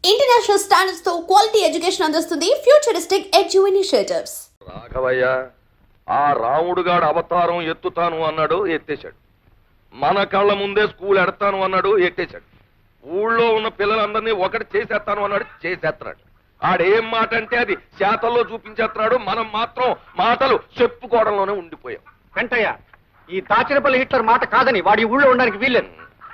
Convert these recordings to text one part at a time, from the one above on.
International standards తో quality education అందిస్తుంది futuristic edu initiatives. Raghavayya ఆ రాముడుగాడు అవతారం ఎత్తుతాను అన్నాడు, ఎత్తేశాడు. మన కళ్ళ ముందే స్కూల్ ఎడతాను అన్నాడు, ఎత్తేశాడు. ఊళ్ళో ఉన్న పిల్లలందరినీ ఒకటి చేసేస్తాను అన్నాడు, చేసేస్తున్నాడు. ఆడేం మాట అంటే అది శాతల్లో చూపించేస్తున్నాడు. మనం మాత్రం మాటలు చెప్పుకోవడంలోనే ఉండిపోయాం. వెంటయ్య, ఈ దాచినపల్లి హిట్లర్ మాట కాదని వాడి ఊళ్ళో ఉండడానికి వీల్లేదు.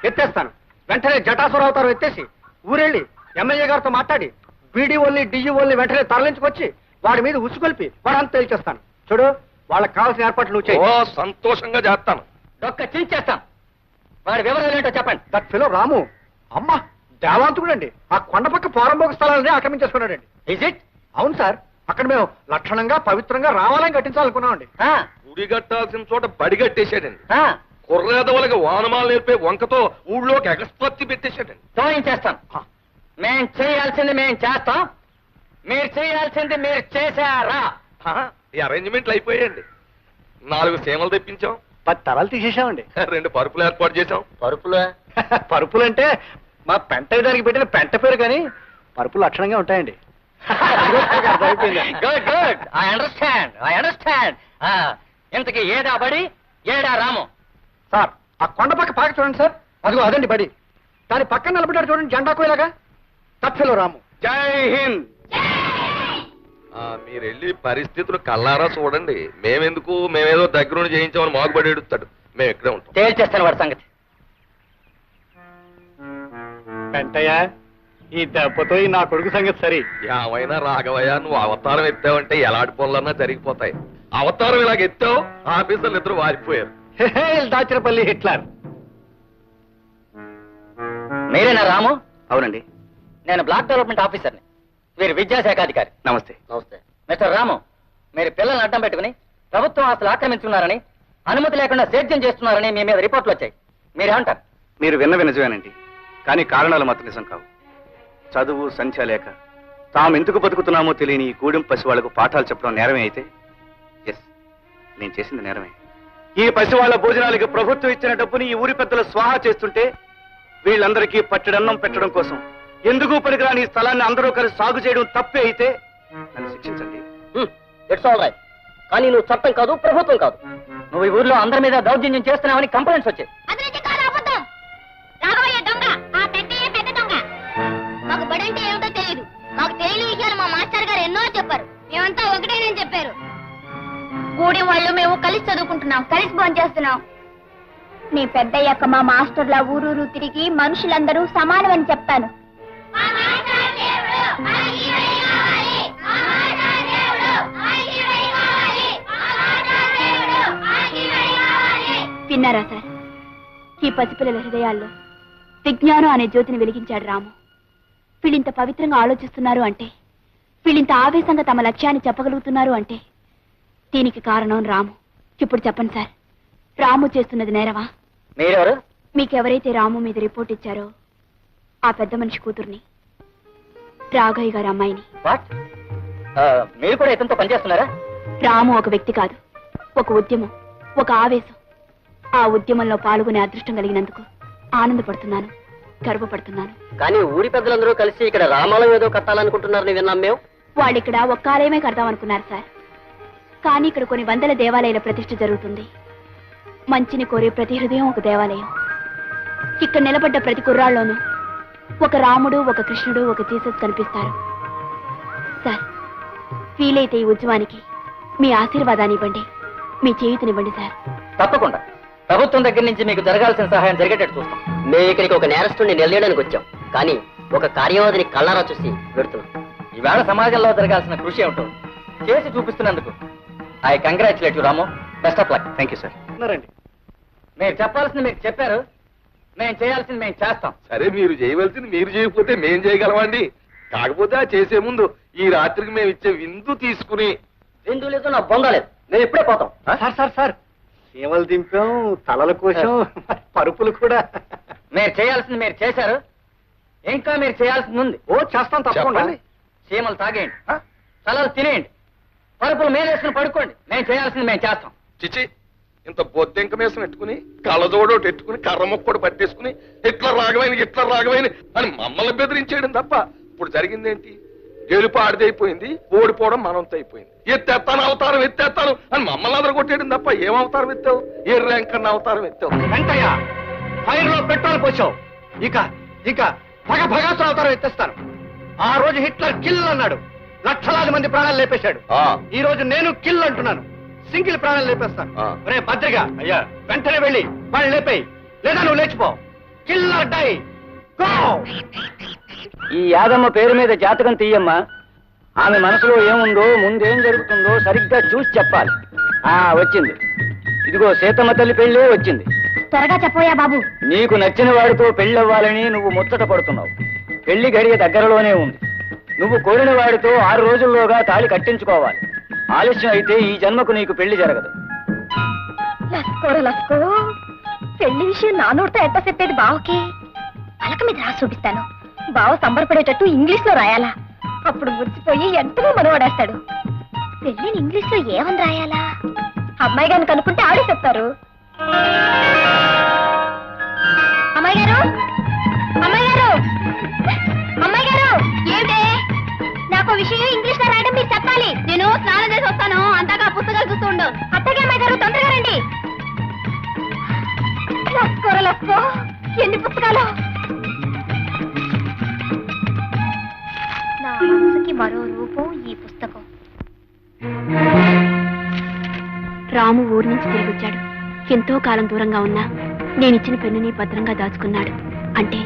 ఎత్తేస్తాను. వెంటనే జటాసుర అవతారం ఎత్తేసి ఊరెళ్ళి ఎమ్మెల్యే గారితో మాట్లాడి బీడీఓల్ని డిఈఓల్ని వెంటనే తరలించుకొచ్చి వాడి మీద ఉసుకొల్పి వాడంతా తేల్చేస్తాను. చూడు, వాళ్ళకి కావాల్సిన ఏర్పాట్లు నువ్వు చేయి. ఓ సంతోషంగా చేస్తాను. ఒక్క చేస్తాం. వాడి వివరాలు ఏంటో చెప్పండి. దట్ ఫిలో రాము అమ్మ దేవాంతుడండి. ఆ కొండ పక్క పోరంబోక స్థలాలని ఆక్రమించేసుకున్నాడండి. Is it? అవును సార్. అక్కడ మేము లక్షణంగా పవిత్రంగా రావాలని కట్టించాలనుకున్నామండి. గుడి కట్టాల్సిన చోట బడి కట్టేశాడండి. కుర్రేదవులకి వానమాలు నేర్పే వంకతో ఊళ్ళోకి ఎగస్పత్తి పెట్టేశాడండి. తోయించేస్తాం. మేం చేయాల్సింది మేం చేస్తాం, మీరు చేయాల్సింది మీరు చేశారా? ఈ అరేంజ్మెంట్లు అయిపోయాయండి. 4 సీమలు తెప్పించాం, 10 తరాలు తీసేసామండి. 2 పరుపులు ఏర్పాటు చేశాం. పరుపులు పరుపులంటే మా పెంట దానికి పెట్టిన పెంట పేరు, కానీ పరుపులు లక్షణంగా ఉంటాయండి. Good good, I understand. ఇంతకి ఏడా బడి, ఏడా రాము? సార్, ఆ కొండ పక్క పాక చూడండి సార్, అదిగో అదండి బడి. దాని పక్కన నిలబడ్డాడు చూడండి జెండా కోయలాగా, తప్పిలో రాము. జై హింద్. మీరు వెళ్ళి పరిస్థితులు కల్లారా చూడండి. మేమేదో దగ్గరుండి చేయించామని మాగుబడి ఎడుతాడు. మేము ఇక్కడే ఉంటాం. తేల్చేస్తాను వాడి సంగతి. వెంటయ్య, ఈ దెబ్బతో నా కొడుకు సంగతి సరి. ఏమైనా రాఘవయ్య, నువ్వు అవతారం ఎత్తావంటే ఎలాంటి పనులన్నా జరిగిపోతాయి. అవతారం ఇలాగ ఎత్తావు, ఆఫీసర్లు 2 వారిపోయారు. దాచినపల్లి హిట్లర్. మీరేనా రాము? అవునండి, నేను బ్లాక్ డెవలప్మెంట్ ఆఫీసర్ని. వీరు విద్యాశాఖ అధికారి. నమస్తే. నమస్తే మిస్టర్ రాము, మీరు పిల్లల్ని అడ్డం పెట్టుకుని ప్రభుత్వం ఆస్తులు ఆక్రమించుకున్నారని, అనుమతి లేకుండా సేద్యం చేస్తున్నారని మీ మీద రిపోర్ట్లు వచ్చాయి. మీరేమంటారు? మీరు విన్నవి నిజమేనండి, కానీ కారణాలు మాత్రం నిజం కావు. చదువు సంఖ్య లేక తాము ఎందుకు బతుకుతున్నామో తెలియని ఈ గూడెం పసి వాళ్లకు పాఠాలు చెప్పడం నేరమే అయితే, ఎస్, నేను చేసింది నేరమే. ఈ పసి వాళ్ళ భోజనాలకి ప్రభుత్వం ఇచ్చిన డబ్బుని ఈ ఊరి పెద్దలు స్వాహా చేస్తుంటే, వీళ్ళందరికీ పట్టెడన్నం పెట్టడం కోసం ఎందుకు పనికిరాని ఈ స్థలాన్ని అందరూ కలిసి సాగు చేయడం తప్పే అయితే నన్ను శిక్షించండి. ఇట్స్ ఆల్ రైట్, కానీ నువ్వు చట్టం కాదు, ప్రభుత్వం కాదు. నువ్వు ఈ ఊర్లో అందరి మీద దౌర్జన్యం చేస్తున్నావని కంప్లైంట్స్ వచ్చాయి. మాకు బడంటే ఏమిటో తెలియదు. మాకు తెలియని విషయాలు మా మాస్టర్ గారు ఎన్నో చెప్పారు. మేమంతా ఒకటేనని చెప్పారు. కూడి వాళ్ళు మేము కలిసి చదువుకుంటున్నాం, కలిసి భోజనం చేస్తున్నాం. నీ పెద్దయ్యాక మా మాస్టర్లా ఊరూరు తిరిగి మనుషులందరూ సమానమని చెప్తాను. విన్నారా సార్? ఈ పసిపిల్లల హృదయాల్లో విజ్ఞానం అనే జ్యోతిని వెలిగించాడు రాము. వీళ్ళింత పవిత్రంగా ఆలోచిస్తున్నారు అంటే, వీళ్ళింత ఆవేశంగా తమ లక్ష్యాన్ని చెప్పగలుగుతున్నారు అంటే, దీనికి కారణం రాము. ఇప్పుడు చెప్పండి సార్, రాము చేస్తున్నది నేరవా? మీరెవరు? మీకెవరైతే రాము మీద రిపోర్ట్ ఇచ్చారో ఆ పెద్ద మనిషి కూతుర్ని, రాఘయ్య గారి అమ్మాయిని. మీరు కూడా ఇతనితో పనిచేస్తున్నారా? రాము ఒక వ్యక్తి కాదు, ఒక ఉద్యమం, ఒక ఆవేశం. ఆ ఉద్యమంలో పాల్గొనే అదృష్టం కలిగినందుకు ఆనందపడుతున్నాను, గర్వపడుతున్నాను. కానీ ఊరి పెద్దలందరూ కలిసి ఇక్కడ రామాలయం ఏదో కట్టాలనుకుంటున్నారని విన్నాం మేము. వాళ్ళిక్కడ ఒక్క ఆలయమే కడదామనుకున్నారు సార్, కానీ ఇక్కడ కొన్ని వందల దేవాలయాల ప్రతిష్ఠ జరుగుతుంది. మంచిని కోరే ప్రతి హృదయం ఒక దేవాలయం. ఇక్కడ నిలబడ్డ ప్రతి కుర్రాళ్ళలోనూ ఒక రాముడు, ఒక కృష్ణుడు, ఒక జీసస్ కనిపిస్తారు. సార్, వీలైతే ఈ ఉద్యమానికి మీ ఆశీర్వాదాన్ని ఇవ్వండి, మీ చేయూతనివ్వండి సార్. తప్పకుండా ప్రభుత్వం దగ్గర నుంచి మీకు జరగాల్సిన సహాయం జరిగేటట్టు చూస్తాం. మేము ఇక్కడికి ఒక నేరస్తుడిని నిలయడానికి వచ్చాం, కానీ ఒక కార్యవాదిని కళ్ళారా చూసి పెడుతున్నాం. ఈవేళ సమాజంలో జరగాల్సిన కృషి ఏమిటో చేసి చూపిస్తున్నందుకు I congratulate you Ramu. Best of luck. Thank you sir. మీరు చెప్పాల్సింది మీరు చెప్పారు, మేము చేయాల్సింది మేము చేస్తాం. సరే, మీరు చేయవలసింది మీరు చేయకపోతే మేం చేయగలమండి. కాకపోతే ఆ చేసే ముందు ఈ రాత్రికి మేము ఇచ్చే విందు తీసుకుని. విందు లేదు, నా బొంద లేదు, మేము ఇప్పుడే పోతాం. సార్ సీమలు దింపాం, తలల కోసం పరుపులు కూడా. మీరు చేయాల్సింది మీరు చేశారు, ఇంకా మీరు చేయాల్సింది ఉంది. ఓ చేస్తాం తప్పకుండా. సీమలు తాగేయండి, తలలు తినేయండి, పరుపులు మేలేసుకుని పడుకోండి. మేము చేయాల్సింది మేము చేస్తాం. చిచి, ఇంత బొద్దెంక మీసం పెట్టుకుని, కళ్ళజోడోటి పెట్టుకుని, కర్ర మొక్కడు పట్టేసుకుని ఇట్లా రాఘవైన అని మమ్మల్ని బెదిరించేయడం తప్ప ఇప్పుడు జరిగిందేంటి? గెలుపు ఆడిదైపోయింది, ఓడిపోవడం మనంతో అయిపోయింది. ఎత్తేస్తాను అవతారం ఎత్తేస్తాను అని మమ్మల్ని అందరూ కొట్టేయడం తప్ప ఏం అవతారం ఎత్తావు? ఏ ర్యాంక్ అన్న అవతారం ఎత్తావు? వెంటయ్య ఫైర్ లో పెట్రోల్ పోసావు. ఇక ఇక భగ భగాసుర అవతారం ఎత్తేస్తాను. ఆ రోజు హిట్లర్ కిల్ అన్నాడు, లక్షలాది మంది ప్రాణాలు లేపేశాడు. ఆ, ఈ రోజు నేను కిల్ అంటున్నాను, సింగిల్ ప్రాణాలు లేపేస్తాను. ఆ. రే భద్రగా అయ్యా, వెంటనే వెళ్ళి వాళ్ళు లేపేయి, లేదా నువ్వు లేచిపో. Killer die go. ఈ యాదమ్మ పేరు మీద జాతకం తీయమ్మా. ఆమె మనసులో ఏముందో, ముందేం జరుగుతుందో సరిగ్గా చూసి చెప్పాలి. వచ్చింది. ఇదిగో సీతమ్మ తల్లి పెళ్ళే వచ్చింది. త్వరగా చెప్పోయా బాబు. నీకు నచ్చిన వాడితో పెళ్ళవ్వాలని నువ్వు ముచ్చట పడుతున్నావు. పెళ్లి గడియ దగ్గరలోనే ఉంది. నువ్వు కోరిన వాడితో 6 రోజుల్లోగా తాళి కట్టించుకోవాలి. ఆలస్యం అయితే ఈ జన్మకు నీకు పెళ్లి జరగదు. లస్కో పెళ్లి విషయం నా నోటితో ఎట్ట చెప్పేది బావకి? పలక మీద రాసి చూపిస్తాను. బావ సంబరపడేటట్టు ఇంగ్లీష్ లో రాయాలా? అప్పుడు మురిసిపోయి ఎంతలో మనవాడేస్తాడు. పెళ్లిని ఇంగ్లీష్ లో ఏమని రాయాలా? అమ్మాయి గారిని కనుక్కుంటే ఆడే చెప్తారు. అమ్మాయి గారు, అమ్మాయి గారు, అమ్మాయి గారు, ఏమిటే? నాకు విషయం ఇంగ్లీష్ లో రాయడం మీరు చెప్పాలి. నేను స్నానం చేసి వస్తాను, అంతగా పుస్తకాలు చూస్తూ ఉండు. అత్తగా అమ్మాయి గారు తొందరగా రండి. లస్కో ఎన్ని పుస్తకాలు! నా మనసుకి మరో రూపం ఈ పుస్తకం. రాము ఊరి నుంచి తిరిగి వచ్చాడు. ఎంతో కాలం దూరంగా ఉన్నా నేనిచ్చిన పెన్నుని భద్రంగా దాచుకున్నాడు. అంటే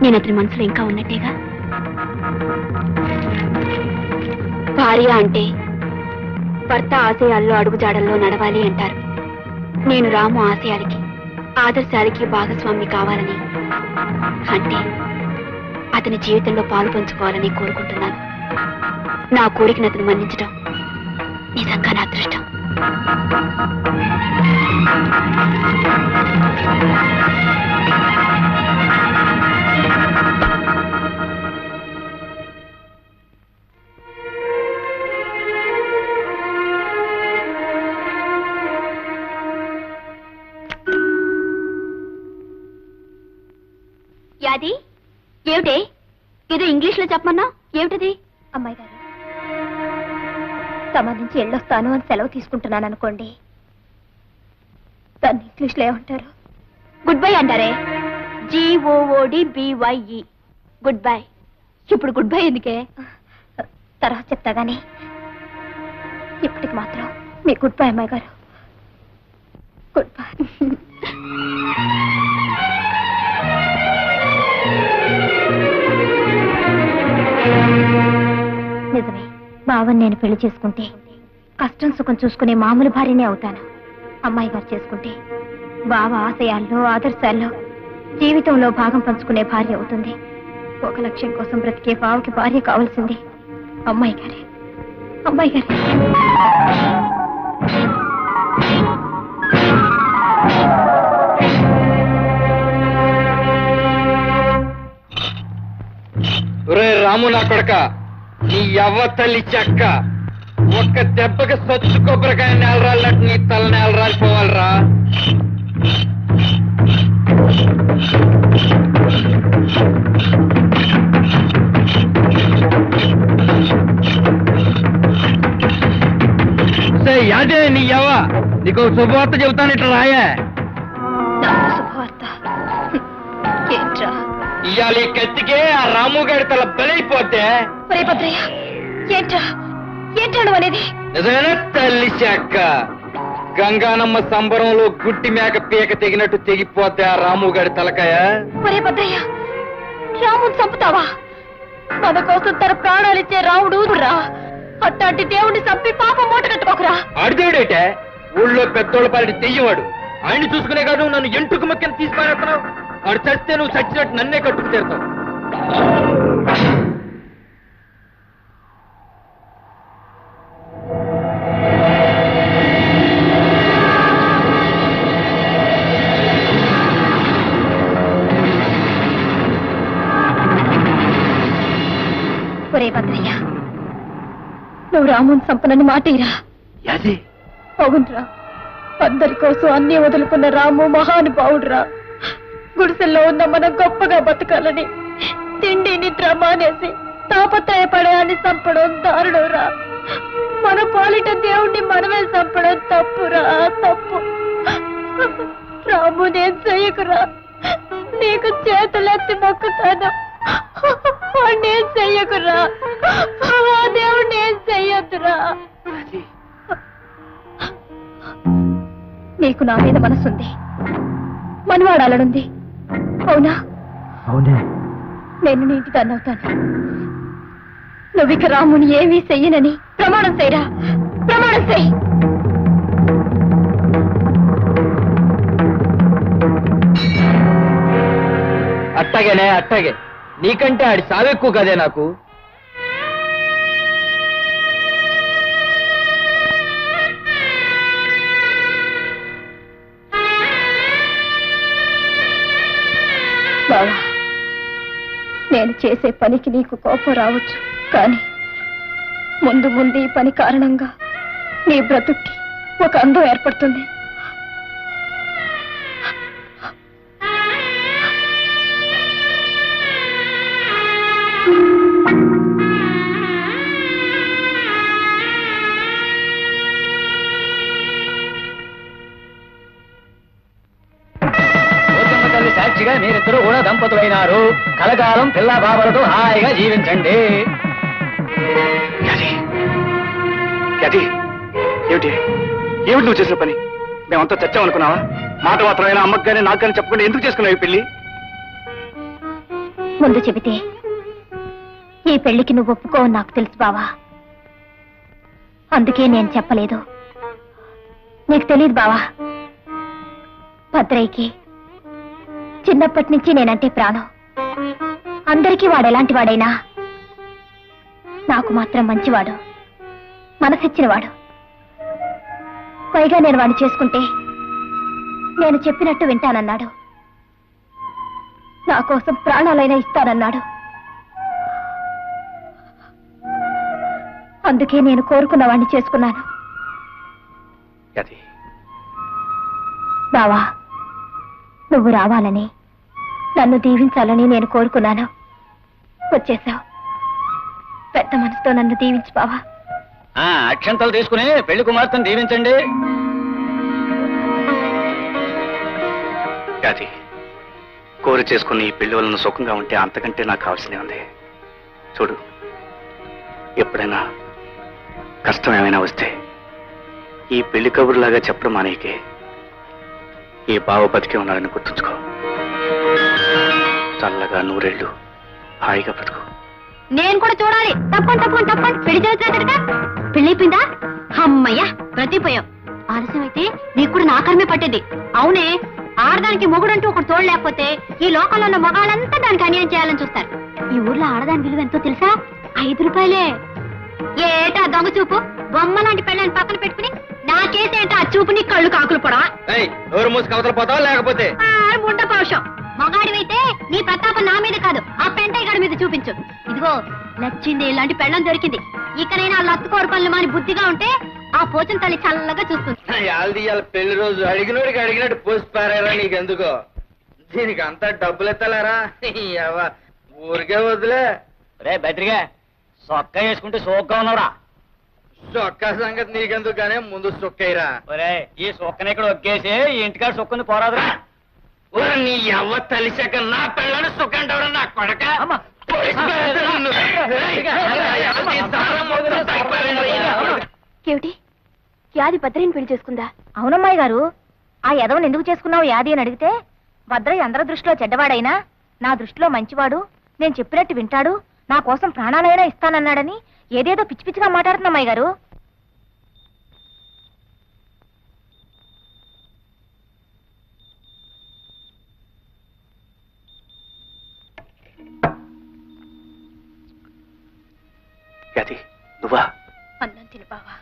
నేను అతని మనసులో ఇంకా ఉన్నట్టేగా. భార్య అంటే భర్త ఆశయాల్లో అడుగుజాడల్లో నడవాలి అంటారు. నేను రాము ఆశయాలకి, ఆదర్శాలకి భాగస్వామి కావాలని, అంటే అతని జీవితంలో పాలు పంచుకోవాలని కోరుకుంటున్నాను. నా కోరికను అతను మన్నించడం నిజంగా నా అదృష్టం. యాది ఏమిటే? ఏదో ఇంగ్లీష్ లో చెప్పమన్నా, ఏమిటది? అమ్మాయి గారు, తమ నుంచి వెళ్ళొస్తాను అని సెలవు తీసుకుంటున్నాను అనుకోండి, దాన్ని ఇంగ్లీష్ లో ఏమంటారు? గుడ్ బై అంటారే. GOODBYE good bye. ఇప్పుడు గుడ్ బై ఎందుకే? తర్వాత చెప్తా గానీ ఇప్పటికి మాత్రం మీ గుడ్ బై అమ్మాయి గారు. Good bye. నిజమే, బావని నేను పెళ్లి చేసుకుంటే కష్టం సుఖం చూసుకునే మామూలు భార్యనే అవుతాను. అమ్మాయి గారు చేసుకుంటే బావ ఆశయాల్లో, ఆదర్శాల్లో, జీవితంలో భాగం పంచుకునే భార్య అవుతుంది. ఒక లక్ష్యం కోసం బ్రతికే బావకి భార్య కావాల్సింది అమ్మాయి గారే. అమ్మాయి గారే. రాము నా కొడక, నీ యవ్వ తల్లి చెక్క, ఒక్క దెబ్బకి సొచ్చు కొబ్బరికాయ నేలరాళ్ళట్టు నీ తల నేల రాలిపోవాలరా. యాదే నీ యవ్వ, నీకు శుభవార్త చెబుతాను, ఇట్లా రాయా. శుభవార్త ఏంట్రా? ఇవాళ ఈ కత్తికే ఆ రాము గారి తల బలైపోతే. భద్రయ్య, ఏంట్రా ఏంటాడు అనేది? నిజమేనా తల్లి చెక్క? గంగానమ్మ సంబరంలో గుట్టి మేక పీక తెగినట్టు తెగిపోతే ఆ రాము గారి తలకాయ. ఒరే భద్రయ్య, రాముని చంపుతావా? మన కోసం తన ప్రాణాలిచ్చే రాముడు రా. అట్లాంటి దేవుణ్ణి చంపి పాపం మూట కట్టుకోకురా. ఆడిదేవుడేటే ఊళ్ళో పెద్దోళ్ళ పాలిటి తెయ్యవాడు. ఆయన్ని చూసుకునే కాదు నన్ను ఎంటుకు మక్కని తీసుకునేస్తున్నావు. ఆడు చస్తే నువ్వు చచ్చినట్టు నన్నే కట్టుకు తీరుతావు. ఒరే భద్రయ్య, నువ్వు రాముని చంపనని మాటిరా. అవునరా, అందరి కోసం అన్ని వదులుకున్న రాము మహానుభావుడురా. గుడిసెల్లో ఉన్న మనం గొప్పగా బతకాలని తిండి నిద్ర మానేసి తాపత్రయపడయాన్ని చంపడం దారుణంరా. మన పాలిట దేవుణ్ణి మనమే చంపడం తప్పురా, తప్పు. రాము, నేను చెయ్యకురా. నీకు చేతులెత్తి మొక్కుతాను. నేను చెయ్యకురా. ఆ దేవుణ్ణి ఏం చెయ్యొద్దురా. నీకు నా మీద మనసుంది, మనవాడాలనుంది, అవునా? అవునే. నేను నీటి దాన్ని అవుతాను. నువ్విక రాముని ఏమీ చెయ్యనని ప్రమాణం చేయరా, ప్రమాణం చెయ్యి. అట్టగేనే, అట్టగే. నీకంటే ఆడి సావెక్కువ కదే నాకు. బావా, నేను చేసే పనికి నీకు కోపం రావచ్చు, కానీ ముందు ముందు ఈ పని కారణంగా నీ బ్రతుక్కి ఒక అందం ఏర్పడుతుంది. తల్లి సాక్షిగా మీరిద్దరూ కూడా దంపతులైనారు. కలకాలం పిల్ల బాబలతో హాయిగా జీవించండి. అది ఏమిటి ఏమిటి నువ్వు చేసిన పని? మేమంతా చచ్చామనుకున్నావా? మాట మాత్రమైనా అమ్మకు కానీ నాకు కానీ చెప్పకుండా ఎందుకు చేసుకున్నావు ఈ పెళ్లి? ముందు చెబితే ఈ పెళ్లికి నువ్వు ఒప్పుకోవని నాకు తెలుసు బావా. అందుకే నేను చెప్పలేదు. నీకు తెలియదు బావా, భద్రయ్యకి చిన్నప్పటి నుంచి నేనంటే ప్రాణం. అందరికీ వాడు ఎలాంటి వాడైనా నాకు మాత్రం మంచివాడు, మనసిచ్చినవాడు. పైగా నేను వాడిని చేసుకుంటే నేను చెప్పినట్టు వింటానన్నాడు. నా కోసం ప్రాణాలైనా ఇస్తానన్నాడు. అందుకే నేను కోరుకున్న వాడిని చేసుకున్నాను. అది బావా, నువ్వు రావాలని, నన్ను దీవించాలని నేను కోరుకున్నాను. వచ్చేసావు. పెద్ద మనసుతో నన్ను దీవించు బావా. అక్షంతలు తీసుకుని పెళ్లి కుమార్తెను దీవించండి. అది కోరి చేసుకుని ఈ పెళ్లి వలన సుఖంగా ఉంటే అంతకంటే నాకు కావాల్సిందే ఉంది. చూడు, ఎప్పుడైనా కష్టం ఏమైనా వస్తే ఈ పెళ్లి కబుర్లాగా చెప్పడం మానేకే. ఈ బావ బతికే ఉన్నాడని గుర్తుంచుకో. చల్లగా నూరేళ్లు హాయిగా బతుకు. నేను కూడా చూడాలి. తప్పండి తప్పండి తప్పండి. పెళ్లి చేస్తున్నా పెళ్లి అయిపోయిందా? అమ్మయ్యా, బ్రతిపోయావు. ఆలస్యం అయితే నీకు కూడా నాకరమే పట్టేది. అవునే, ఆడదానికి మొగుడంటూ ఒకటి తోడు లేకపోతే ఈ లోకంలో ఉన్న మగాళ్ళంతా దానికి అన్యాయం చేయాలని చూస్తారు. ఈ ఊర్లో ఆడదాని విలువ ఎంతో తెలుసా? 5 రూపాయలే. ఏటా దొంగ చూపు? బొమ్మ లాంటి పెళ్ళని పక్కన పెట్టుకుని నాకేసేంట ఆ చూపుని కళ్ళు కాకులు పొడవా? నోరు మూసి కవతలు పోతావా లేకపోతే? ముండ పౌషం. మగాడివైతే నీ ప్రతాపం నా మీద కాదు, ఆ పెంటయ్య గారి మీద చూపించు. ఇదిగో, నచ్చింది, ఇలాంటి పెళ్ళం దొరికింది. ఇకనైనా లత్తుకోరు పనులు మాని బుద్ధిగా ఉంటే ఆ పోచన తల్లి చల్లగా చూస్తుంది. ఇవాళ పెళ్లి రోజు అడిగినోడికి అడిగినట్టు పోసి పారారా నీకెందుకో? దీనికి అంతా డబ్బులు ఎత్తాలారా? ఊరికే వదిలే. రే బెదిరిగా సొక్క వేసుకుంటే సోగ్గా ఉన్నావురా. సొక్క సంగతి నీకెందుకు గానే ముందు సొక్కయ్యరా. ఒరే, ఈ సొక్కని ఇక్కడ ఒక్కేసి ఇంటికాడ సొక్కని పోరాదురా. నీ ఎవ్వ తలిసాక నా పిల్లని సొక్క అంటావురా నా కొడక. ఏమిటి, యాది భద్రని పెళ్లి చేసుకుందా? అవునమ్మాయి గారు, ఆ యదవని ఎందుకు చేసుకున్నావు యాది అని అడిగితే, భద్రయ్య అందరి దృష్టిలో చెడ్డవాడైనా నా దృష్టిలో మంచివాడు, నేను చెప్పినట్టు వింటాడు, నా కోసం ప్రాణాలైనా ఇస్తానన్నాడని ఏదేదో పిచ్చి పిచ్చిగా మాట్లాడుతున్నామ్మాయి గారు. అది నువ్వా? అన్నం తిని బావా.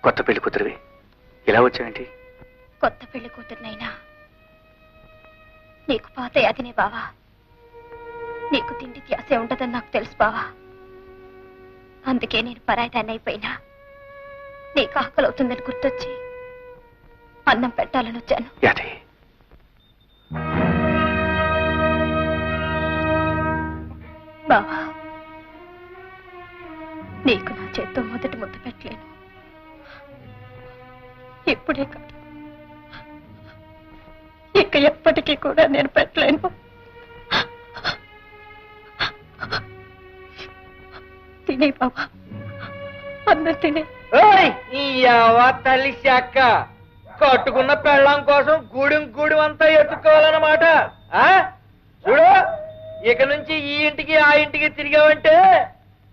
కొత్త పెళ్లి కూతురివి, ఇలా వచ్చావేంటి? కొత్త పెళ్లి కూతుర్నైనా నీకు పాత యాదినే బావా. నీకు తిండి ధ్యాసే ఉండదని నాకు తెలుసు బావా. అందుకే నేను పరాయిదాన్ని అయిపోయినా నీకు ఆకలి అవుతుందని గుర్తొచ్చి అన్నం పెట్టాలని వచ్చాను. అది బావా, నీకు నా చేత్తో మొదటి ముద్దు పెట్టలేను. ఇప్పుడే కాదు, ఇక ఎప్పటికీ కూడా నేను పెట్టలేను. తినే బాబా, అందరు తినే. తల్లి శాఖ కట్టుకున్న పెళ్ళం కోసం గూడెం అంతా ఎత్తుకోవాలన్నమాట. చూడు, ఇక నుంచి ఈ ఇంటికి ఆ ఇంటికి తిరిగావంటే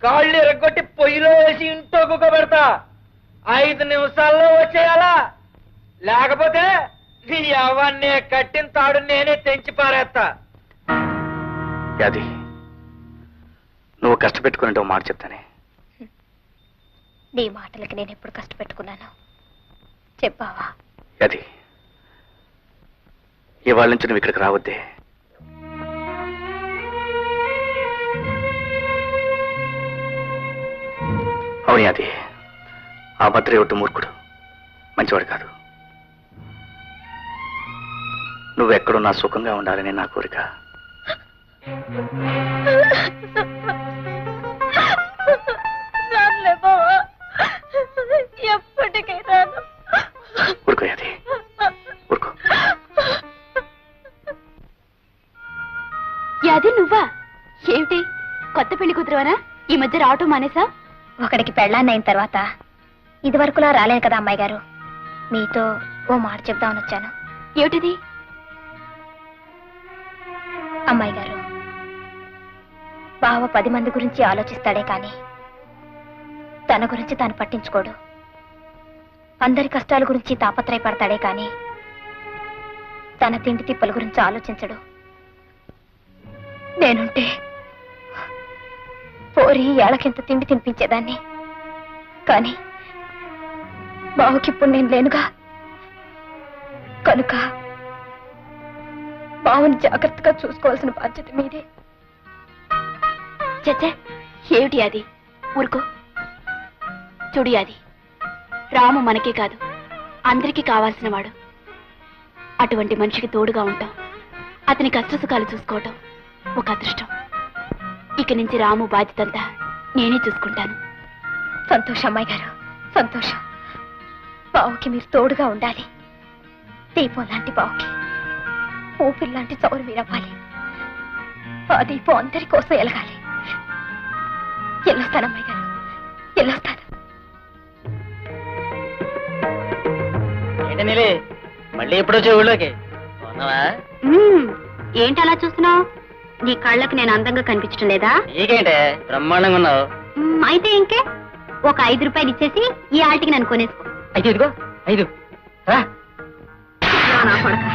కాళ్ళు ఎరగొట్టి పొయ్యిలో వేసి ఇంట్లో కుక్క పెడతా. 5 నిమిషాల్లో వచ్చేయాలా, లేకపోతే నీ అవన్నీ కట్టిన తాడు నేనే తెంచి పారేస్తా. అది నువ్వు కష్టపెట్టుకున్నట్టు ఒక మాట చెప్తానే. నీ మాటలకి నేను ఎప్పుడు కష్టపెట్టుకున్నాను చెప్పావా? అది ఇవాళ నుంచి నువ్వు ఇక్కడికి రావద్దే. అవును, అది ఆ భద్రే ఒట్టు మూర్ఖుడు, మంచివాడు కాదు. నువ్వెక్కడున్నా సుఖంగా ఉండాలని నా కోరిక. ఎప్పటికైనా ఊరుకో అది, ఊరుకో. అది నువ్వా? ఏమిటి కొత్త పెళ్లి కూతురువనా? ఈ మధ్య రావటం మానేసా? ఒకడికి పెళ్ళాన్నైన తర్వాత ఇదివరకులా రాలేదు కదా అమ్మాయి గారు. మీతో ఓ మాట చెప్దామని వచ్చాను. ఏమిటిది? అమ్మాయి గారు, బావ 10 మంది గురించి ఆలోచిస్తాడే కానీ తన గురించి తాను పట్టించుకోడు. అందరి కష్టాల గురించి తాపత్రయపడతాడే కానీ తన తిండి తిప్పల గురించి ఆలోచించడు. నేనుంటే పోరి ఏళ్ళకింత తిండి తినిపించేదాన్ని, కానీ బావుకిప్పుడు నేను లేనుగా. కనుక బావుని జాగ్రత్తగా చూసుకోవాల్సిన బాధ్యత మీదే. చచ్చే, ఏమిటి అది? ఊరుకో. చూడు అది, రాము మనకే కాదు అందరికీ కావాల్సిన వాడు. అటువంటి మనిషికి తోడుగా ఉంటాం, అతని కష్టసుఖాలు చూసుకోవటం ఒక అదృష్టం. ఇక నుంచి రాము బాధ్యతంతా నేనే చూసుకుంటాను. సంతోషం అమ్మాయి గారు, సంతోషం. బావుకి మీరు తోడుగా ఉండాలి. దీపం లాంటి బావుకి ఊపిరి లాంటి చౌరు మీరవ్వాలి. ఆ దీపం అందరి కోసం ఎలగాలి. వెళ్ళొస్తాను అమ్మాయి గారు, వెళ్ళొస్తాను. మళ్ళీ ఎప్పుడు వచ్చే ఊళ్ళోకి? ఏంటి అలా చూస్తున్నావు? నీ కళ్ళకి నేను అందంగా కనిపించడం లేదా? నీకేంటే బ్రహ్మాండంగా ఉన్నావు. అయితే ఇంకే ఒక 5 రూపాయలు ఇచ్చేసి ఈ ఆటికి నన్ను కొనేసుకో. అయితే ఇదిగో 5. నా కొడక,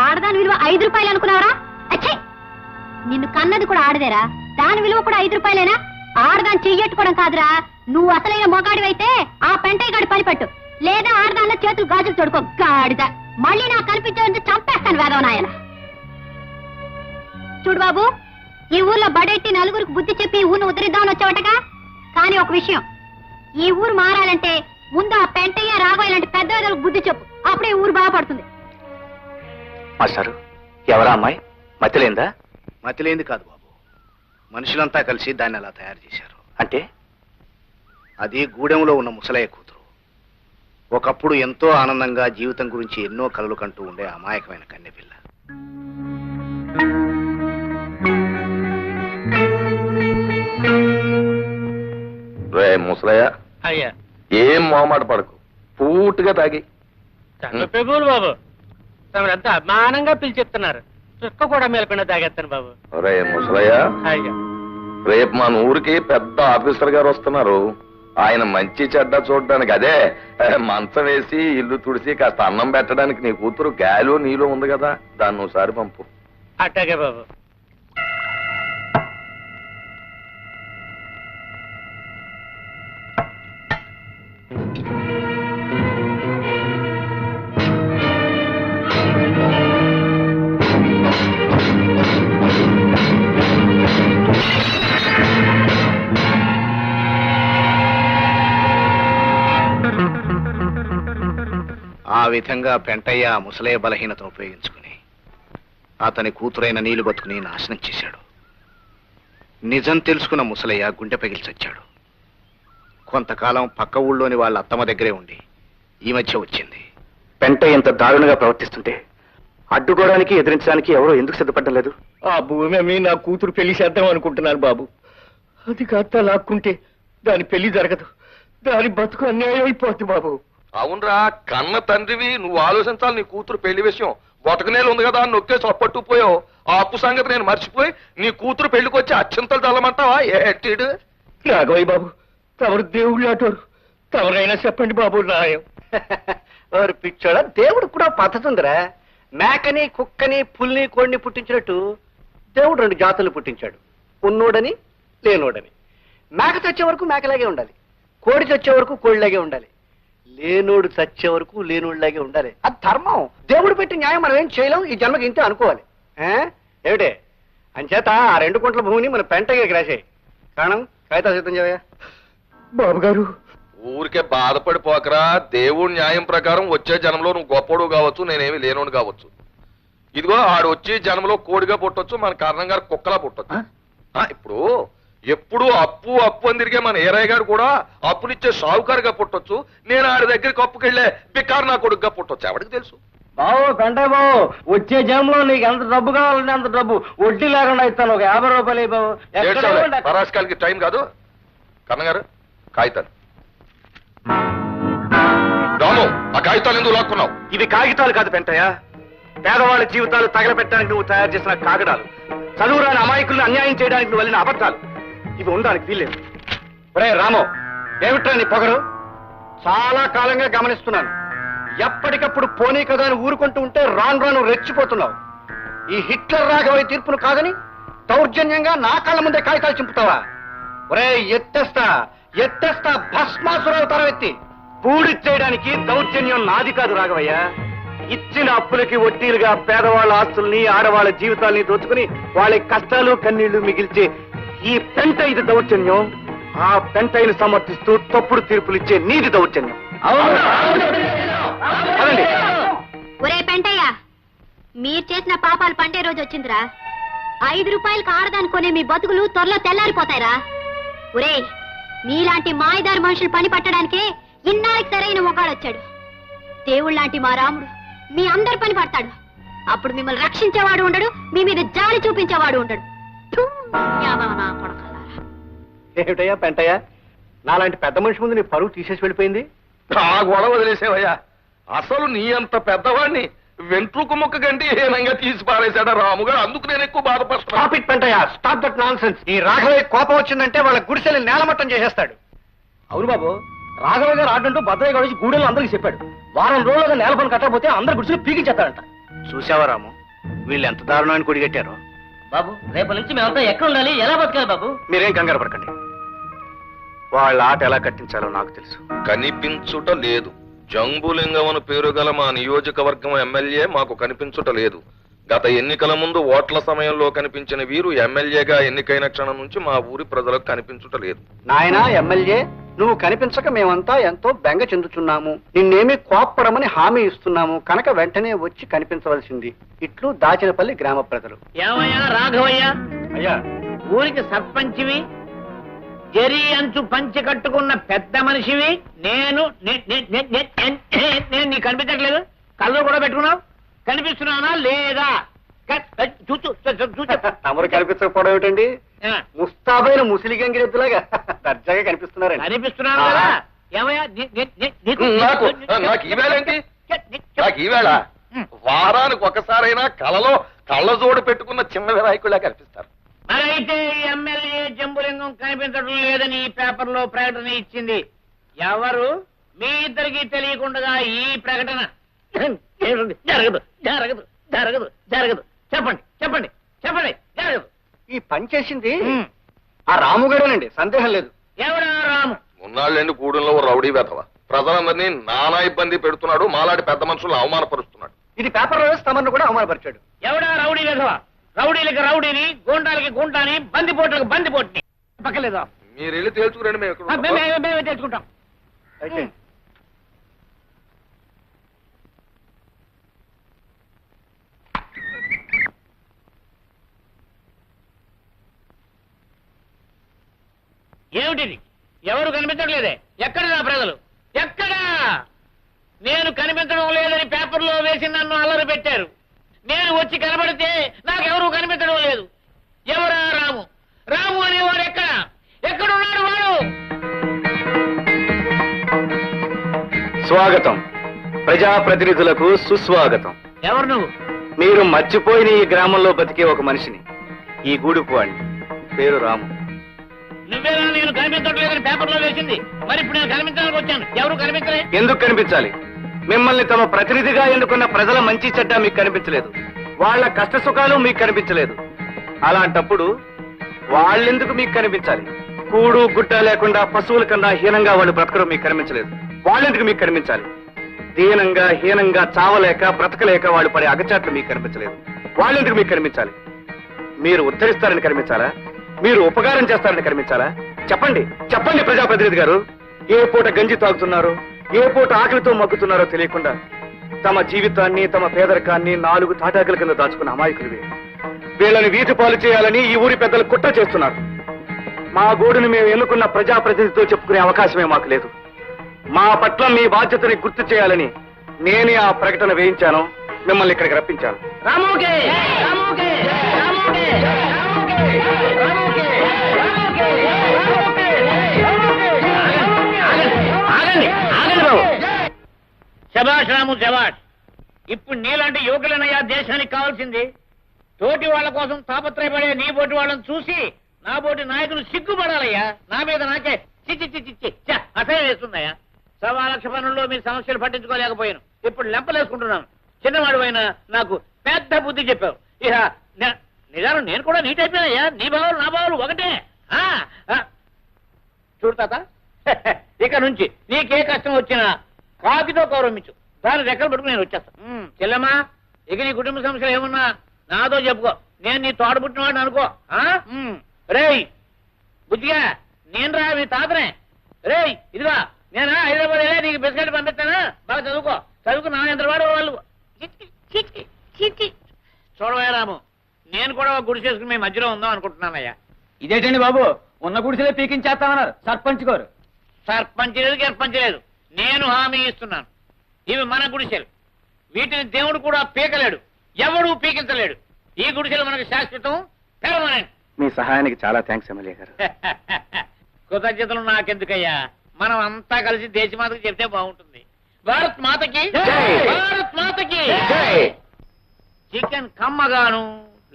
ఆడదాని విలువ 5 రూపాయలు అనుకున్నావరా? అచ్చే, నిన్ను కన్నది కూడా ఆడదేరా, దాని విలువ కూడా 5 రూపాయలేనా? ఆడదాన్ని చెయ్యట్టుకోవడం కాదురా, నువ్వు అసలైన మొగాడివైతే ఆ పెంటయ్య గాడి పని పట్టు, లేదా ఆడదాన్న చేతులు గాజులు తోడుకో. గాడిద, మళ్ళీ నాకు కనిపించే చంపేస్తాను వేదవనాయన. చూడు బాబు, ఈ ఊర్లో బడెట్టి నలుగురికి బుద్ధి చెప్పి ఈ ఊరిని ఉద్ధరిద్దామని వచ్చావటగా. కానీ ఒక విషయం, ఈ ఊరు మారాలంటే ముందు ఆ పెంటయ్య రాఘవ ఇలాంటి పెద్ద బుద్ధి చెప్పు, అప్పుడే ఊరు బాగుపడుతుంది. మాస్టారు, ఎవరా అమ్మాయి? మతిలేందా? మతిలేంది కాదు బాబు, మనుషులంతా కలిసి దాన్ని అలా తయారు చేశారు. అంటే అది గూడెంలో ఉన్న ముసలయ్య కూతురు. ఒకప్పుడు ఎంతో ఆనందంగా జీవితం గురించి ఎన్నో కలలు కంటూ ఉండే అమాయకమైన కన్నెపిల్ల. రే ముసలయ్య, అయ్యా, ఏం మొహమాట పడకు, పూర్తిగా తాగి. చంద్రప్రభువులు బాబు, తమరంతా అభిమానంగా పిలిచెప్తున్నారు. చుక్క కూడా మేలకుండా తాగేస్తాను బాబు. రే ముసలయ్య, అయ్యా, రేపు మన ఊరికి పెద్ద ఆఫీసర్ గారు వస్తున్నారు. ఆయన మంచి చెడ్డ చూడడానికి, అదే మంచం వేసి ఇల్లు తుడిసి కాస్త అన్నం పెట్టడానికి నీ కూతురు గాలు నీలో ఉంది కదా, దాన్ని ఒకసారి పంపు. అట్టాగే బాబు. ఆ విధంగా పెంటయ్య ఆ ముసలయ్య బలహీనతను ఉపయోగించుకుని అతని కూతురైన నీళ్లు బతుకుని నాశనం చేశాడు. నిజం తెలుసుకున్న ముసలయ్య గుండె పగిలి చచ్చాడు. కొంతకాలం పక్క ఊళ్ళోని వాళ్ళ అత్తమ్మ దగ్గరే ఉండి ఈ మధ్య వచ్చింది. పెంట ఇంత దారుణంగా ప్రవర్తిస్తుంటే అడ్డుకోవడానికి ఎదిరించడానికి ఎవరో ఎందుకు సిద్ధపడడం లేదు? ఆ భూమి అమ్మి నా కూతురు పెళ్లి చేద్దాం అనుకుంటున్నాను బాబు. అది కాస్త లాక్కుంటే దాని పెళ్లి జరగదు, దాని బతుకు అన్యాయం అయిపోద్ది బాబు. అవునరా, కన్న తండ్రివి, నువ్వు ఆలోచించాలి. నీ కూతురు పెళ్లి విషయం బొటకనేలు ఉంది కదా అని నొక్కేసి అప్పట్టుకుపోయావు. ఆ అప్పు సంగతి నేను మర్చిపోయి నీ కూతురు పెళ్లికి వచ్చి అత్యంతలు చల్లమంటావా? ఏటీడు రాఘవయ్య బాబు, తమరు దేవుళ్ళు అటోరు, తమరైనా చెప్పండి బాబు న్యాయం. వారు పిచ్చోడా, దేవుడు కూడా పద్ధతి ఉందిరా. మేకని కుక్కని పుల్ని కోడిని పుట్టించినట్టు దేవుడు 2 జాతులు పుట్టించాడు, ఉన్నోడని లేనోడని. మేక చచ్చే వరకు మేకలాగే ఉండాలి, కోడి చచ్చే వరకు కోడిలాగే ఉండాలి, లేనోడు చచ్చే వరకు లేనోడిలాగే ఉండాలి. అది ధర్మం, దేవుడు పెట్టి న్యాయం మనం ఏం చేయలేం. ఈ జన్మకి ఇంతే అనుకోవాలి. ఏమిటే అంచేత ఆ 2 గుంటల భూమిని మన పెంటకి రాసేయి. కారణం కాగితాలు సిద్ధం చేయవయ్యా. బాబు గారు, ఊరికే బాధపడిపోకరా. దేవుడి న్యాయం ప్రకారం వచ్చే జన్మలో నువ్వు గొప్పడు కావచ్చు, నేనేమి లేనోడు కావచ్చు. ఇదిగో ఆడు వచ్చి జన్మలో కోడిగా పుట్టొచ్చు, మన కారణం గారు కుక్కలా పుట్టొచ్చు. ఇప్పుడు ఎప్పుడు అప్పు అప్పు అని తిరిగే మన ఏరయ్య గారు కూడా అప్పునిచ్చే షావుకారుగా పుట్టొచ్చు. నేను ఆడి దగ్గరికి అప్పుకెళ్లే బికారు నా కొడుకుగా పుట్టొచ్చు. ఎవరికి తెలుసు? బాబు పెంటయ్య బాబు, వచ్చే జన్మలో నీకు ఎంత డబ్బు కావాలంటే అంత డబ్బు వడ్డీ లేకుండా ఇస్తాను. ఒక 50 రూపాయలు బాబు. పరాశకాలకి టైం కాదు. కన్నగారు కాగితాలు. రాము, ఆ కాగితాలు ఎందుకు లాక్కున్నావు? ఇవి కాగితాలు కాదు పెంటయ్య, పేదవాళ్ళ జీవితాలు తగలబెట్టడానికి నువ్వు తయారు చేసిన కాగడాలు, చదువురాని అమాయకుల్ని అన్యాయం చేయడానికి నువ్వు వెళ్ళిన అబద్ధాలు. ఇవి ఉండడానికి వీల్లేదు. ఒరే రామో, ఏమిట్రా నీ పొగరు? చాలా కాలంగా గమనిస్తున్నాను. ఎప్పటికప్పుడు పోనీ కదా అని ఊరుకుంటూ ఉంటే రాను రాను రెచ్చిపోతున్నావు. ఈ హిట్లర్ రాఘవయ్య తీర్పును కాదని దౌర్జన్యంగా నా కాళ్ళ ముందే కాగితాలు చింపుతావా? ఒరే ఎత్తేస్తా ఎత్తేస్తా, భస్మాసురవుతారా ఎత్తి. పూడిచ్చేయడానికి దౌర్జన్యం నాది కాదు రాఘవయ్య. ఇచ్చిన అప్పులకి వడ్డీలుగా పేదవాళ్ళ ఆస్తుల్ని, ఆడవాళ్ళ జీవితాల్ని దోచుకుని వాళ్ళ కష్టాలు కన్నీళ్లు మిగిల్చే ఈ పెంట ఇది దౌర్జన్యం. ఆ పెంటైని సమర్థిస్తూ తప్పుడు తీర్పులు ఇచ్చే నీది దౌర్జన్యం. అదండి. ఒరే పెంటయ్య, మీరు చేసిన పాపాలు పండే రోజు వచ్చిందిరా. 5 రూపాయలకు ఆడదానుకునే మీ బతుకులు త్వరలో తెల్లారిపోతాయిరా. ఒరే, మీలాంటి మాయదారి మనుషులు పని పట్టడానికే ఇన్నాళ్ళకి సరైన మొగాడొచ్చాడు. దేవుళ్ళలాంటి మా రాముడు మీ అందరి పని పడతాడు. అప్పుడు మిమ్మల్ని రక్షించేవాడు ఉండడు, మీ మీద జాలి చూపించేవాడు ఉండడు. థూ, యాదవ నా కొడకల్లారా. ఏమిటయ్యా పెంటయ్య, నాలాంటి పెద్ద మనిషి ముందు నీ పరువు తీసేసి వెళ్ళిపోయింది. ఆ గొడవ వదిలేసేవయ్యా. అసలు నీ అంత పెద్దవాడిని వెంట్రుకు ముక్క కంటే హీనంగా తీసి పారేశాడా రాముగారు. అందుకు నేను ఎక్కువ బాధపడుతున్నా. Stop it Pentayya, stop that nonsense. ఈ రాఘవయ్య కోపం వచ్చిందంటే వాళ్ళ గుడిసెల్ని నేలమట్టం చేసేస్తాడు. అవును బాబు, రాఘవయ్య గారు ఆడంటూ భద్రయ్య గారు గూడెల్లో అందరికి చెప్పాడు. వారం రోజులుగా నేల పని కట్టకపోతే అందరు గుడిసెలు పీకించేస్తాడంట. చూసావా రాము, వీళ్ళు ఎంత దారుణాన్ని కొడిగట్టారో. బాబు, రేపటి నుంచి మేమంతా ఎక్కడ ఉండాలి, ఎలా బతకాలి బాబు? మీరేం కంగారు పడకండి. వాళ్ళ ఆట ఎలా కట్టించాలో నాకు తెలుసు. కనిపించుట లేదు. జంబులింగం పేరు గల మా నియోజకవర్గం ఎమ్మెల్యే మాకు కనిపించుట లేదు. గత ఎన్నికల ముందు ఓట్ల సమయంలో కనిపించిన వీరు ఎమ్మెల్యేగా ఎన్నికైన క్షణం నుంచి మా ఊరి ప్రజలకు కనిపించుట లేదు. నాయనా ఎమ్మెల్యే, నువ్వు కనిపించక మేమంతా ఎంతో బెంగ చెందుతున్నాము. నిన్నేమీ కోప్పడమని హామీ ఇస్తున్నాము కనుక వెంటనే వచ్చి కనిపించవలసింది. ఇట్లు దాచినపల్లి గ్రామ ప్రజలు. ఏమయ్యా రాఘవయ్య, అయ్యా ఊరికి సర్పంచివి, జరి అంచు పంచి కట్టుకున్న పెద్ద మనిషివి. నేను నీకు కనిపించట్లేదు? కళ్ళు కూడా పెట్టుకున్నావు, కనిపిస్తున్నానా లేదా? తమరు కనిపించకపోవడం ఏమిటండి? ముస్తాబైన ముసిలి గంగిరెద్దులాగా దర్జాగా కనిపిస్తున్నారండి. కనిపిస్తున్నాను కదా. ఏమయ్యా నాకు ఈవేళేంటి? నాకు ఈవేళ వారానికి ఒకసారైనా కలలో కళ్ళజోడు పెట్టుకున్న చిన్న వినాయకుడిలా కనిపిస్తారు. మరైతే ఎమ్మెల్యే జంబులింగం కనిపించడం లేదని ఈ పేపర్లో ప్రకటన ఇచ్చింది ఎవరు? మీ ఇద్దరికి తెలియకుండా ఈ ప్రకటన జరగదు జరగదు జరగదు జరగదు. చెప్పండి చెప్పండి చెప్పండి. జరగదు. ఈ పని చేసింది ఆ రాముగాడేనండి, సందేహం లేదు. ఎవడా రాము? ఉన్నాళ్ళండి గూడెంలో రౌడీ వెధవ ప్రజలందరినీ నానా ఇబ్బంది పెడుతున్నాడు. మాలాంటి పెద్ద మనుషులను అవమానపరుస్తున్నాడు. ఇది పేపర్లో వేసి తమను కూడా అవమానపరిచాడు. ఎవడా రౌడీ వెధవ? రౌడీలకి రౌడీని, గూండాలకి గుండాని, బందిపోట్లకు బందిపోట్ని. పక్కలేదా? మీరు వెళ్ళి తేల్చుకురండి. మేమే తెలుసుకుంటాం. అయితే ఏమిటిది? ఎవరు కనిపించట్లేదే? ఎక్కడ నా ప్రజలు? ఎక్కడా? నేను కనిపించడం లేదని పేపర్లో వేసి నన్ను అల్లరి పెట్టారు. నేను వచ్చి కనబడితే నాకెవరూ కనిపించడం లేదు. ఎవరా రాము? రాము అనేవాడు ఎక్కడ? ఎక్కడున్నాడు వాడు? స్వాగతం. ప్రజాప్రతినిధులకు సుస్వాగతం. ఎవరు నువ్వు? మీరు మర్చిపోయిన ఈ గ్రామంలో బతికే ఒక మనిషిని, ఈ గూడుపు వాడిని. పేరు రాము. నువ్వేనా నేను కనిపించట్లేదని పేపర్లో వేసింది? మరి ఇప్పుడు నేను కనిపించడానికి వచ్చాను. ఎవరు కనిపించలే? ఎందుకు కనిపించాలి? మిమ్మల్ని తమ ప్రతినిధిగా ఎన్నుకున్న ప్రజల మంచి చెడ్డ మీకు కనిపించలేదు. వాళ్ళ కష్ట సుఖాలు మీకు కనిపించలేదు. అలాంటప్పుడు వాళ్ళెందుకు మీకు కనిపించాలి? కూడు గుట్ట లేకుండా పశువుల కన్నా హీనంగా వాళ్ళు బ్రతకడం మీకు కనిపించలేదు. వాళ్ళెందుకు మీకు కనిపించాలి? దీనంగా హీనంగా చావలేక బ్రతకలేక వాళ్ళు పడే అగచాట్లు మీకు కనిపించలేదు. వాళ్ళెందుకు మీకు కనిపించాలి? మీరు ఉద్ధరిస్తారని కనిపించాలా? మీరు ఉపకారం చేస్తారని కనిపించాలా? చెప్పండి, చెప్పండి ప్రజాప్రతినిధి గారు. ఏ పూట గంజి తాగుతున్నారో, ఏ పూట ఆకలితో మగ్గుతున్నారో తెలియకుండా తమ జీవితాన్ని, తమ పేదరికాన్ని 4 తాటాకుల కింద దాచుకున్న అమాయకులు వీళ్ళని వీధి పాలు చేయాలని ఈ ఊరి పెద్దలు కుట్ర చేస్తున్నారు. మా గోడును మేము ఎన్నుకున్న ప్రజాప్రతినిధితో చెప్పుకునే అవకాశమే మాకు లేదు. మా పట్ల మీ బాధ్యతని గుర్తు చేయాలని నేనే ఆ ప్రకటన వేయించాను, మిమ్మల్ని ఇక్కడికి రప్పించాను. రాముకే! రాముకే! రాముకే! రాముకే! రాముకే! రాముకే! రాముకే! ఆగండి, ఆగండి బాబు. శభాష్ రాము, శభాష్. ఇప్పుడు నీలాంటి యువకులనయ్యా దేశానికి కావాల్సింది. తోటి వాళ్ళ కోసం తాపత్రయపడే నీ బోటి వాళ్ళని చూసి నా బోటి నాయకులు సిగ్గుపడాలయ్యా. నా మీద నాకే చిచ్చి చిచ్చి చిచ్చి అసహ్యం వేస్తుందయ్యా. 1,00,000 పనుల్లో మీ సమస్యలు పట్టించుకోలేకపోయాను. ఇప్పుడు లెంపలేసుకుంటున్నాను. చిన్నవాడు నాకు పెద్ద బుద్ధి చెప్పావు. ఇక నిజాను నేను కూడా నీట్ అయిపోయానయ్యా. నీ బావులు నా బావులు ఒకటే. చూడు తాత, ఇక నుంచి నీకే కష్టం వచ్చినా కాకితో గౌరవించు. దాని రెక్కలు పట్టుకుని నేను వచ్చేస్తాను. చెల్లెమ్మా, ఇక నీ కుటుంబ సమస్యలు ఏమున్నా నాతో చెప్పుకో. నేను నీ తోట పుట్టినవాడిని అనుకో. రేయ్ బుద్ధిగా, నేను రా మీ తాతనే. రేయ్ ఇదిగా, నేనా హైదరాబాద్ వెళ్ళే నీకు బిస్కెట్ పంపిస్తానా? బాగా చదువుకు నా ఎంత వాడు వాళ్ళు. చూడవయ్యా రాము, నేను కూడా ఒక గుడి చేసుకుని మీ మధ్యలో ఉందాం అనుకుంటున్నానయ్యా. ఇదేంటండి బాబు, ఉన్న గుడిసెలే పీకించేస్తామన్నారు సర్పంచ్ గారు. సర్పంచ్ లేదు, గర్పంచ్ లేదు. నేను హామీ ఇస్తున్నాను. ఇవి మన గుడిసెలు. వీటిని దేవుడు కూడా పీకలేడు, ఎవడూ పీకించలేడు. ఈ గుడిసెలు మనకు శాశ్వతం, పెర్మనెంట్. మీ సహాయానికి చాలా థ్యాంక్స్ ఎమ్మెల్యే గారు. కృతజ్ఞతలు నాకెందుకయ్యా. మనం అంతా కలిసి దేశమాతకి చెప్తే బాగుంటుంది. భారత్ మాతకి, భారత్ మాతకి. చికెన్ కమ్మగాను,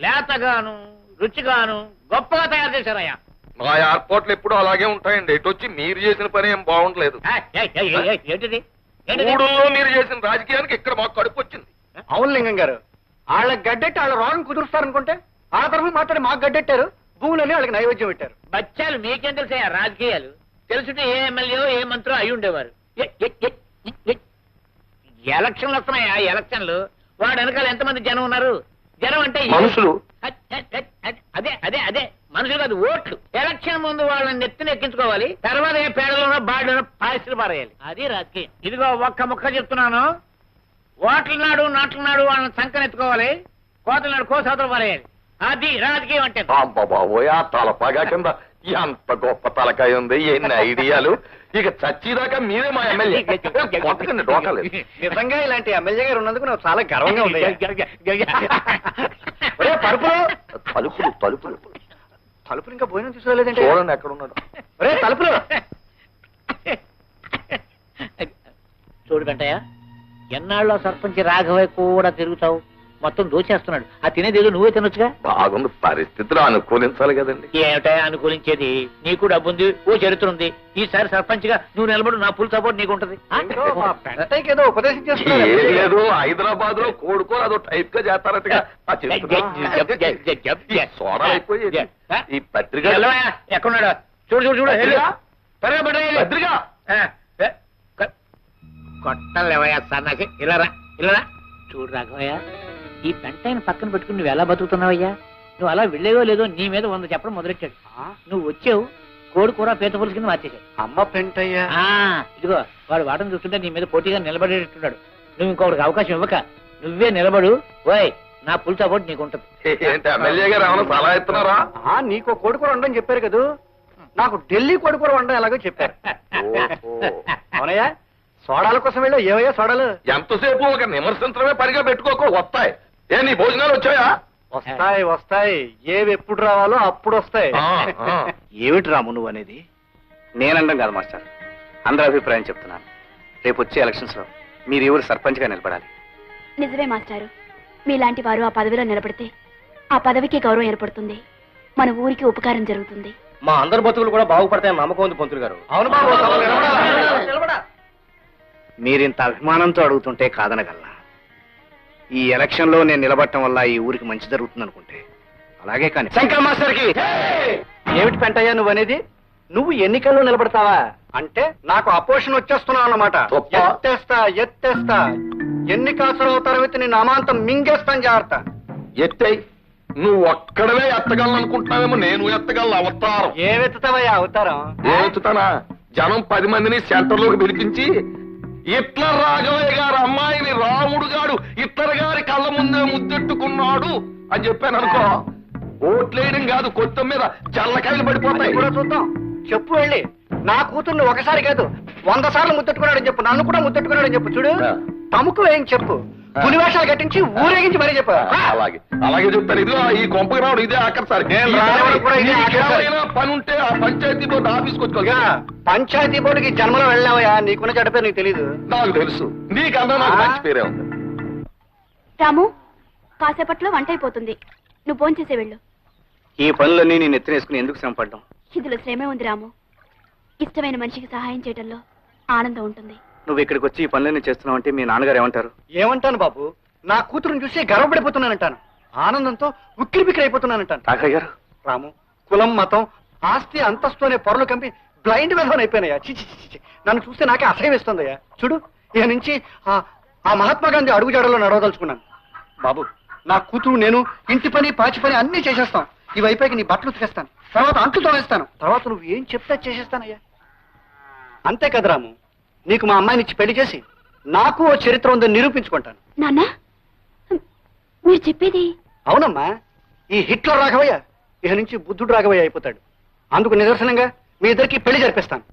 లేతగాను, రుచిగాను గొప్పగా తయారు చేశారయ్యా. మా ఎయిర్పోర్ట్లు ఎప్పుడు అలాగే ఉంటాయండి. ఇటు వచ్చి మీరు చేసిన పని ఏం బాగుండలేదు. ఏంటిది? మూడుల్లో మీరు చేసిన రాజకీయానికి ఇక్కడ మాకు కడుపు వచ్చింది. అవును లింగం గారు, వాళ్ళకి గడ్డెట్టి వాళ్ళ రోగం కుదురుస్తారనుకుంటే ఆ తరఫు మాట్లాడి మాకు గడ్డెట్టారు. భూములని వాళ్ళకి నైవేద్యం పెట్టారు. బచ్చాలు మీకేం తెలుసా రాజకీయాలు? తెలుసుంటే ఏ ఎమ్మెల్యే ఏ మంత్రో అయి ఉండేవారు. ఎలక్షన్లు వస్తున్నాయా? ఎలక్షన్లు వాడు వెనకాల ఎంతమంది జనం ఉన్నారు? జనం అంటే మనుషులు. అదే అదే అదే మనుషులు కాదు, ఓట్లు. ఎలక్షన్ ముందు వాళ్ళని నెత్తిని ఎక్కించుకోవాలి, తర్వాత ఏ పేడలోనో బాడలోనో పాయసులు పారేయాలి. అది రాజకీయం. ఇదిగో ఒక్క ముక్క చెప్తున్నాను. ఓట్ల నాడు నాట్ల నాడు వాళ్ళని సంకనెత్తుకోవాలి, కోతల నాడు కోసాతలు పారేయాలి. అది రాజకీయం అంటే. బాబోయ్, ఆ తలపాగా కింద ఎంత గొప్ప తలకాయ ఉంది, ఎన్ని ఐడియాలు. ఇక చచ్చిదాకా మీరే మా ఎమ్మెల్యే. కొట్టకండి, డోకలేదు. నిజంగా ఇలాంటి ఎమ్మెల్యే గారు ఉన్నందుకు నాకు చాలా గర్వంగా ఉంది. తలుపులు తలుపులు తలుపులు తలుపులు ఇంకా భోజనం తీసుకోలేదంటే. చూడండి ఎక్కడ ఉన్నాడు. ఒరే తలుపులు. చూడు వెంటయ్య, ఎన్నాళ్ళలో సర్పంచ్ రాఘవయ్య కూడా తిరుగుతావు. మొత్తం దోచేస్తున్నాడు. ఆ తినేదేదో నువ్వే తినొచ్చుగా. బాగుంది, పరిస్థితులు అనుకూలించాలి కదండి. ఏమిటా అనుకూలించేది? నీకు డబ్బు ఉంది, ఓ చరిత్ర ఉంది. ఈసారి సర్పంచ్ గా నువ్వు నిలబడు, నా ఫుల్ సపోర్ట్ నీకు ఉంటది. ఏదో ఉపదేశం చేస్తున్నారు. ఏం లేదు, హైదరాబాద్ లో కోడుకో అదో టైప్ గా చేస్తారట్టుగా. సోడా అయిపోయి ఈ పత్రిక ఎక్కడున్నాడు? చూడు చూడు చూడు. త్వరగా పత్రిక కొట్టలేవయ్యా సన్నాసి. ఇలారా ఇలారా. చూడు రాఘవయ్య, ఈ పెంటైన పక్కన పెట్టుకుని నువ్వు ఎలా బతుకుతున్నావయ్యా? నువ్వు అలా వెళ్ళేవో లేదో నీ మీద 100 చెప్పడం మొదలెట్టాడు. నువ్వు వచ్చావు, కోడి కూర పీత పులుసు కింద మార్చేశాడు. అమ్మ పెంటయ్యా. ఇదిగో వాడు వాటం చూస్తుంటే నీ మీద పోటీగా నిలబడేటట్టున్నాడు. నువ్వు ఇంకొకటికి అవకాశం ఇవ్వక నువ్వే నిలబడు. ఓయ్, నా ఫుల్ సపోర్ట్ నీకు ఉంటది. ఏంటి ఎమ్మెల్యే గారు ఏమైనా సలహా ఇస్తున్నారా? నీకు కోడి కూర ఉండని చెప్పారు కదా. నాకు ఢిల్లీ కొడుకు వండడం ఎలాగో చెప్పారు. ఓహో. అవునయ్యా, సోడాల కోసం వెళ్ళా. ఏవయ్యా సోడాలు? ఎంతసేపు ఒక నిమర్శించడమే పనిగా పెట్టుకోకు, వస్తాయి. ఏ నీ భోజనాలు వచ్చాయా? వస్తాయి వస్తాయి, ఏవి ఎప్పుడు రావాలో అప్పుడు వస్తాయి. ఆ, ఆ. ఏమిటి రాము నువ్వు అనేది? నేనండం కాదు మాస్టర్, అందరి అభిప్రాయం చెప్తున్నాను. రేపు వచ్చే ఎలక్షన్స్ లో మీరు ఎవరు సర్పంచ్గా నిలబడాలి. నిజమే మాస్టారు, మీలాంటి వారు ఆ పదవిలో నిలబడితే ఆ పదవికి గౌరవం ఏర్పడుతుంది, మన ఊరికి ఉపకారం జరుగుతుంది. మా అందరి బతుకులు కూడా బాగుపడతాయని నమ్మకం ఉంది పంతులు గారు. అవును బాబు, తమరు నిలబడాలి. మీరింత అభిమానంతో అడుగుతుంటే కాదనగలనా? ఈ ఎలక్షన్ లో నేను నిలబడటం వల్ల ఈ ఊరికి మంచి జరుగుతుంది అనుకుంటే అలాగే కానీ. శంకర్ మాస్టర్ కి ఏమిటి పెంటయ్యా నువ్వు అనేది? నువ్వు ఎన్నికల్లో నిలబడతావా అంటే నాకు అపోజిషన్ వచ్చేస్తున్నావు అన్నమాట. గొప్ప. ఎత్తేస్తా ఎన్నికాసులు అవుతారైతే నేను అమాంతం మింగేస్తాను, జాగ్రత్త. ఎత్తై నువ్వు ఒక్కడవే ఎత్తగలను అనుకుంటున్నావేమో, నేను ఎత్తగలను అవతారం. ఏమెత్తుతావయ్యా అవతారం? ఏతుతానా? జనం 10 మందిని సెంటర్ లోకి పిలిపించి హిట్లర్ రాఘవయ్య గారు అమ్మాయిని రాముడు గాడు హిట్లర్ గారి కళ్ళ ముందే ముద్దెట్టుకున్నాడు అని చెప్పాను అనుకో, ఓట్లేయడం కాదు, కొత్త మీద జల్లకాయలు పడిపోతాయి. అది కూడా చూద్దాం. చెప్పు వెళ్ళి, నా కూతుర్ని ఒకసారి కాదు 100 సార్లు ముద్దెట్టుకున్నాడని చెప్పు, నన్ను కూడా ముద్దెట్టుకున్నాడని చెప్పు. చూడు, తమకు ఏం చెప్పు, పులివేషాలు కట్టించి ఊరేగించి మరీ చెప్పు. అలాగే అలాగే చెప్తాను. ఇదిగో ఈ కొంపకి రావడం ఇదే ఆఖరిసారి. నేను రావడం కూడా ఇదే ఆఖరిసారి. నీకేమైనా పని ఉంటే ఆ పంచాయతీ బోర్డు ఆఫీస్కి ఇక వచ్చుకోగా. పంచాయతీ బోర్డుకి జన్మలో వెళ్ళావయ్యా, నీకున్న చెడ్డ పేరు నీకు తెలీదు. నాకు తెలుసు, నీకన్నా నాకు మంచి పేరే ఉంది. రాము, కాసేపట్లో వంట అయిపోతుంది, నువ్వు భోంచేసే వెళ్ళు. ఈ పనులన్నీ నేను ఎత్తినేసుకుని ఎందుకు శ్రమ పడ్డాం? ఇందులో శ్రమే ఉంది రాము, ఇష్టమైన మనిషికి సహాయం చేయడంలో ఆనందం ఉంటుంది. నువ్వు ఇక్కడికి వచ్చి ఈ పనులన్నీ చేస్తున్నావు అంటే మీ నాన్నగారు ఏమంటారు? ఏమంటాను బాబు, నా కూతురుని చూసి గర్వపడిపోతున్నానంటాను, ఆనందంతో ఉక్కిరి బిక్కిరి అయిపోతున్నానంటాను. రాఘయ్య గారు, రాము, కులం మతం ఆస్తి అంతస్తు అనే పొరలు కంపి బ్లైండ్ విధవన్ అయిపోయినాయా. చిచి చిచి, నన్ను చూస్తే నాకే అసహ్యం వేస్తుందయ్యా. చూడు, ఇక నుంచి ఆ మహాత్మా గాంధీ అడుగుజాడలో నడవదలుచుకున్నాను. బాబు, నా కూతురు నేను ఇంటి పని పాచి పని అన్ని చేసేస్తాం. ఇవి అయిపోయి నీ బట్టలు ఉతికేస్తాను, తర్వాత అంట్లు తోవేస్తాను, తర్వాత నువ్వు ఏం చెప్తే చేసేస్తానయ్యా. అంతే కదా రాము, నీకు మా అమ్మాయిని ఇచ్చి పెళ్లి చేసి నాకు ఓ చరిత్ర ఉందని నిరూపించుకుంటాను. నాన్న, మీరు చెప్పేది? అవునమ్మా, ఈ హిట్లర్ రాఘవయ్య ఇక నుంచి బుద్ధుడు రాఘవయ్య అయిపోతాడు. అందుకు నిదర్శనంగా మీ ఇద్దరికి పెళ్లి జరిపిస్తాను.